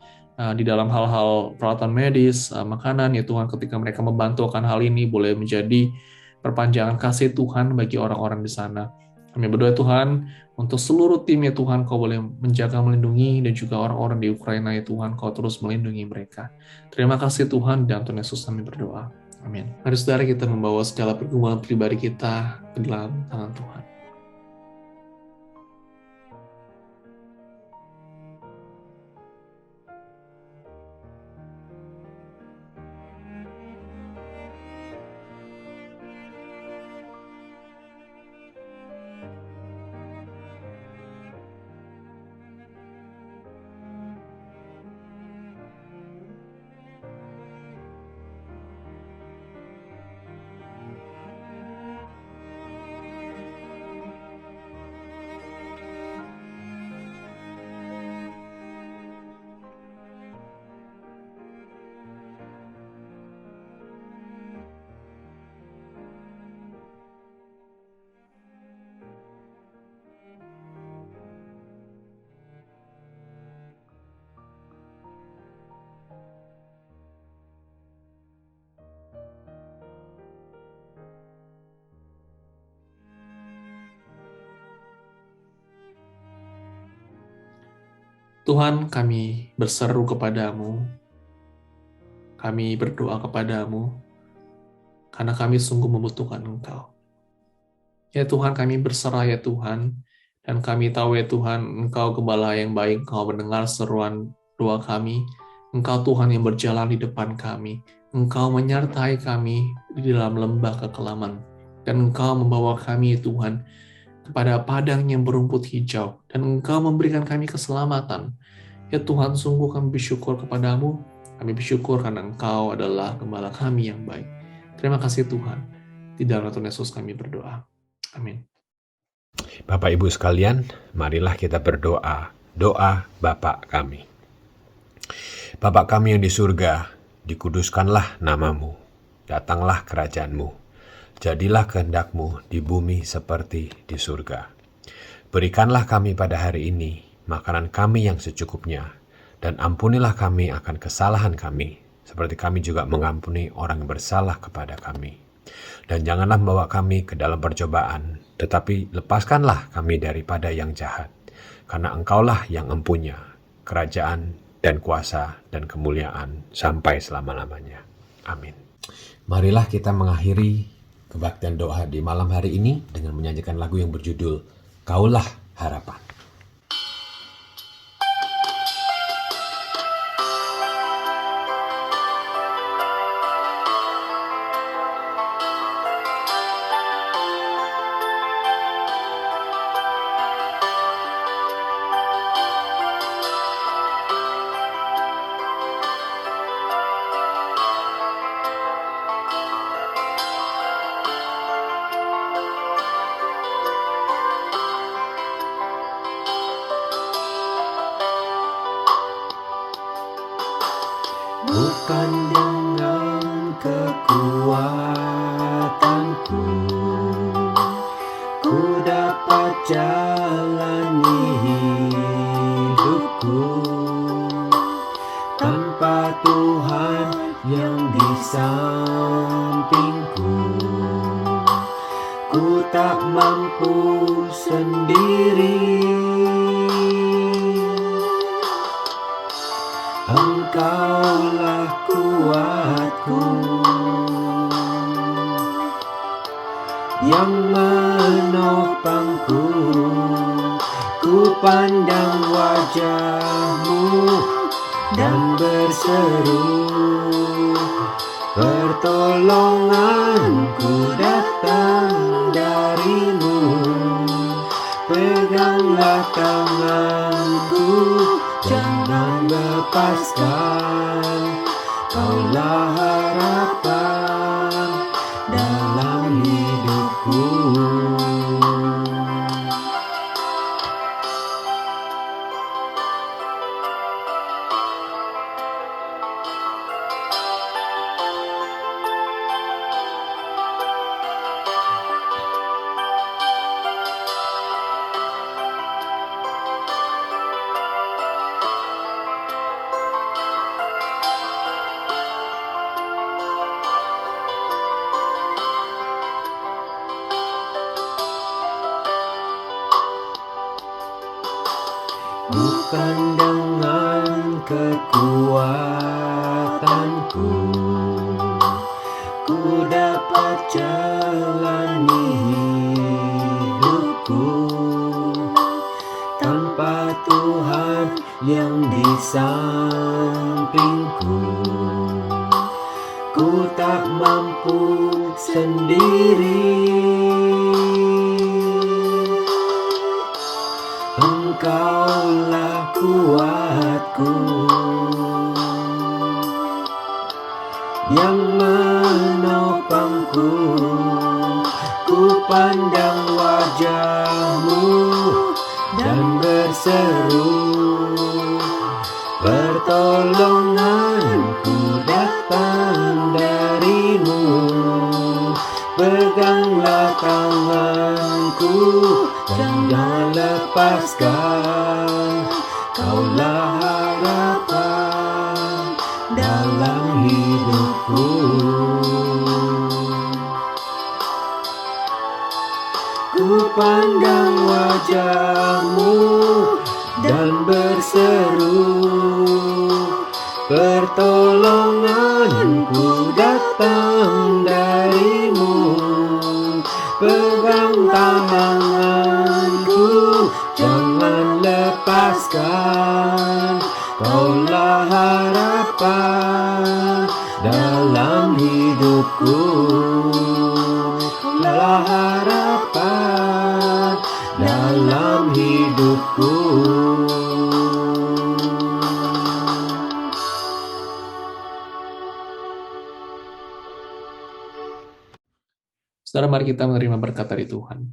di dalam hal-hal peralatan medis, makanan. Ya Tuhan, ketika mereka membantu akan hal ini, boleh menjadi perpanjangan kasih Tuhan bagi orang-orang di sana. Kami berdoa Tuhan, untuk seluruh tim ya Tuhan, Kau boleh menjaga, melindungi, dan juga orang-orang di Ukraina ya Tuhan, Kau terus melindungi mereka. Terima kasih Tuhan, dan Tuhan Yesus kami berdoa. Amin. Mari saudara kita membawa segala pergumulan pribadi kita ke dalam tangan Tuhan. Tuhan, kami berseru kepadamu, kami berdoa kepadamu, karena kami sungguh membutuhkan Engkau. Ya Tuhan, kami berserah ya Tuhan, dan kami tahu ya Tuhan, Engkau Gembala yang baik, Engkau mendengar seruan doa kami, Engkau Tuhan yang berjalan di depan kami, Engkau menyertai kami di dalam lembah kekelaman, dan Engkau membawa kami Tuhan kepada padang yang berumput hijau, dan Engkau memberikan kami keselamatan. Ya Tuhan, sungguh kami bersyukur kepadamu, kami bersyukur karena Engkau adalah Gembala kami yang baik. Terima kasih Tuhan, di dalam Tuhan Yesus kami berdoa. Amin. Bapak Ibu sekalian, marilah kita berdoa, doa Bapa kami. Bapa kami yang di surga, dikuduskanlah namamu, datanglah kerajaan-Mu, jadilah kehendak-Mu di bumi seperti di surga. Berikanlah kami pada hari ini makanan kami yang secukupnya, dan ampunilah kami akan kesalahan kami, seperti kami juga mengampuni orang yang bersalah kepada kami. Dan janganlah membawa kami ke dalam percobaan, tetapi lepaskanlah kami daripada yang jahat, karena Engkaulah yang empunya kerajaan dan kuasa dan kemuliaan sampai selama-lamanya. Amin. Marilah kita mengakhiri kebaktian doa di malam hari ini dengan menyanyikan lagu yang berjudul Kaulah Harapan. Bukan dengan kekuatanku ku dapat jalani hidupku, tanpa Tuhan yang di sampingku ku tak mampu sendiri. Engkaulah kuatku yang menopangku, ku pandang wajah-Mu dan berseru, pertolonganku datang dari-Mu, peganglah tanganku, jangan lepaskan, Kaulah harapan dalam hidupku. Bukan dengan kekuatanku ku dapat jalani hidupku, tanpa Tuhan yang di sampingku ku tak mampu sendiri. Engkaulah kuatku yang menopangku, ku pandang wajah-Mu dan berseru, pertolonganku datang dari-Mu, peganglah tanganku, jangan lepaskan, Kaulah harapan dalam hidupku. Ku pandang wajah-Mu dan berseru, pertolonganku datang dari-Mu, pegang tanganku, jangan lepaskan, Kaulah harapan dalam hidupku. Kaulah harapan dalam hidupku. Saudara, mari kita menerima berkat dari Tuhan.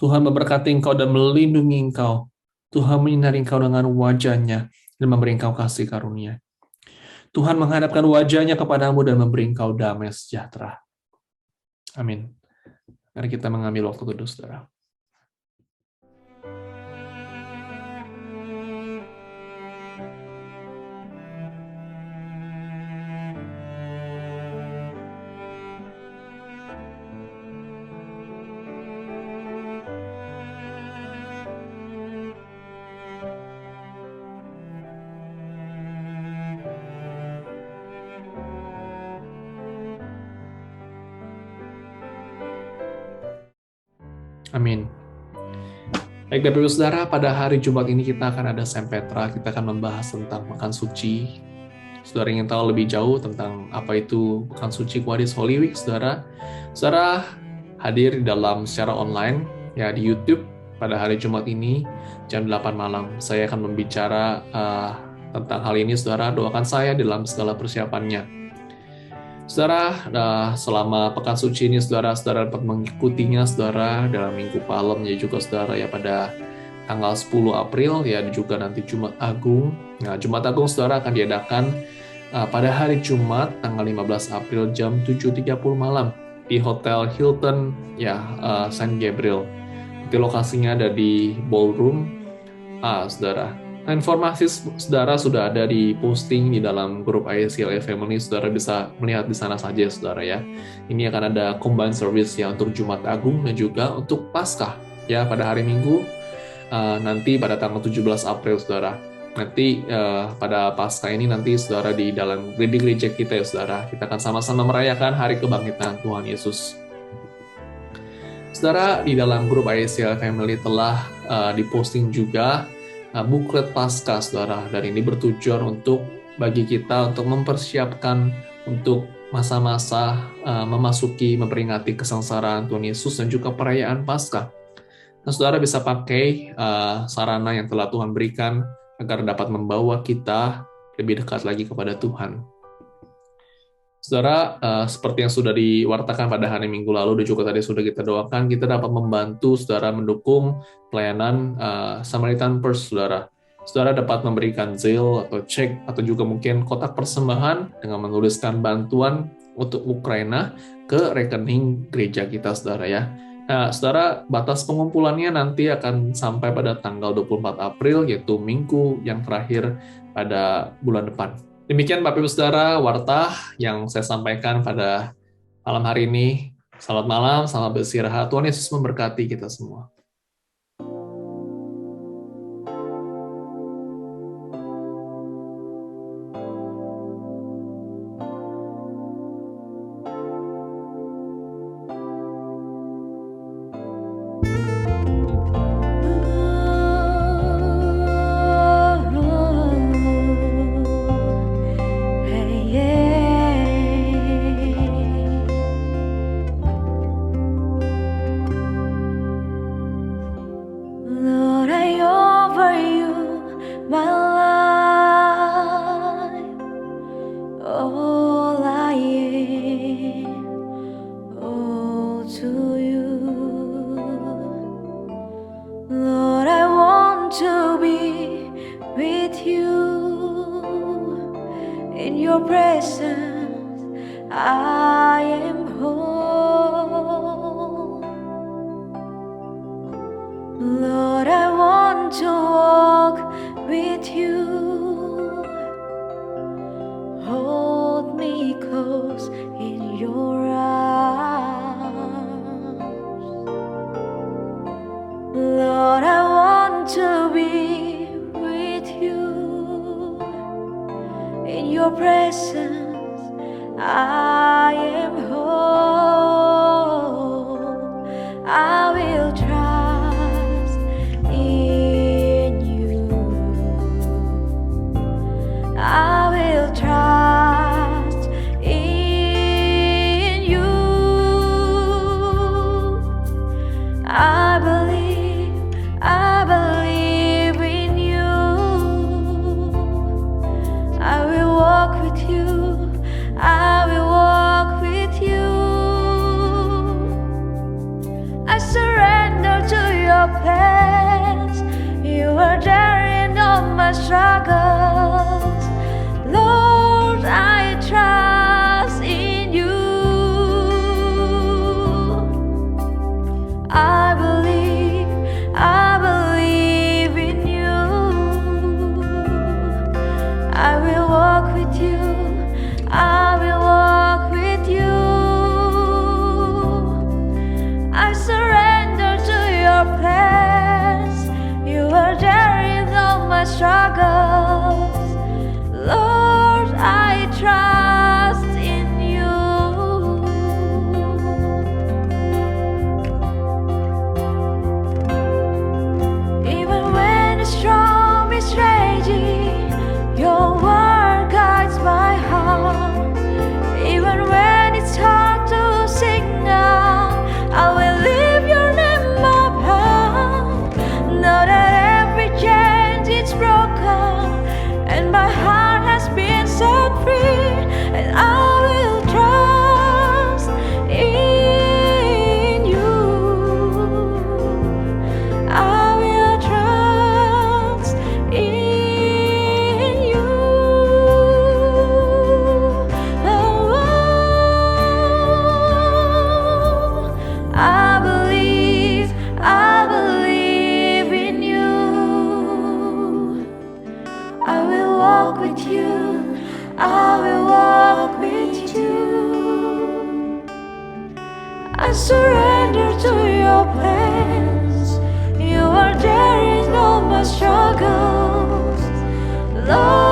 Tuhan memberkati engkau dan melindungi engkau. Tuhan menyinari engkau dengan wajah-Nya dan memberi engkau kasih karunia. Tuhan menghadapkan wajah-Nya kepadamu dan memberi engkau damai sejahtera. Amin. Mari kita mengambil waktu teduh, saudara. Amin. Baik Bapak Ibu Saudara, pada hari Jumat ini kita akan ada Sempetra, kita akan membahas tentang Pekan Suci. Saudara ingin tahu lebih jauh tentang apa itu Pekan Suci What is Holy Week, Saudara hadir di dalam secara online ya di YouTube pada hari Jumat ini jam 8 malam. Saya akan membicara tentang hal ini, Saudara. Doakan saya dalam segala persiapannya. Saudara, selama Pekan Suci ini, saudara dapat mengikutinya, saudara, dalam Minggu Palem, ya juga, saudara, ya pada tanggal 10 April, ya juga nanti Jumat Agung. Nah, Jumat Agung, saudara, akan diadakan pada hari Jumat, tanggal 15 April, jam 7.30 malam, di Hotel Hilton, ya, San Gabriel. Di lokasinya ada di Ballroom, saudara. Nah, informasi saudara sudah ada di posting di dalam grup ICLA Family, saudara bisa melihat di sana saja, saudara ya. Ini akan ada combined service ya untuk Jumat Agung dan juga untuk Paskah ya pada hari Minggu nanti pada tanggal 17 April, saudara. Nanti pada Paskah ini nanti saudara di dalam gereja kita ya, saudara. Kita akan sama-sama merayakan hari kebangkitan Tuhan Yesus. Saudara, di dalam grup ICLA Family telah diposting juga buklet Paskah, saudara, dan ini bertujuan untuk bagi kita untuk mempersiapkan untuk masa-masa memperingati kesengsaraan Tuhan Yesus dan juga perayaan Paskah. Nah, saudara bisa pakai sarana yang telah Tuhan berikan agar dapat membawa kita lebih dekat lagi kepada Tuhan. Saudara, seperti yang sudah diwartakan pada hari Minggu lalu dan juga tadi sudah kita doakan, kita dapat membantu saudara mendukung pelayanan Samaritan Purse, saudara. Saudara dapat memberikan Zelle atau cek atau juga mungkin kotak persembahan dengan menuliskan bantuan untuk Ukraina ke rekening gereja kita, saudara ya. Nah, saudara, batas pengumpulannya nanti akan sampai pada tanggal 24 April, yaitu minggu yang terakhir pada bulan depan. Demikian Bapak Ibu Saudara, warta yang saya sampaikan pada malam hari ini. Selamat malam, selamat beristirahat. Tuhan Yesus memberkati kita semua. walk with you. I will walk with you. I surrender to your plans. You are there in all my struggles. Lord,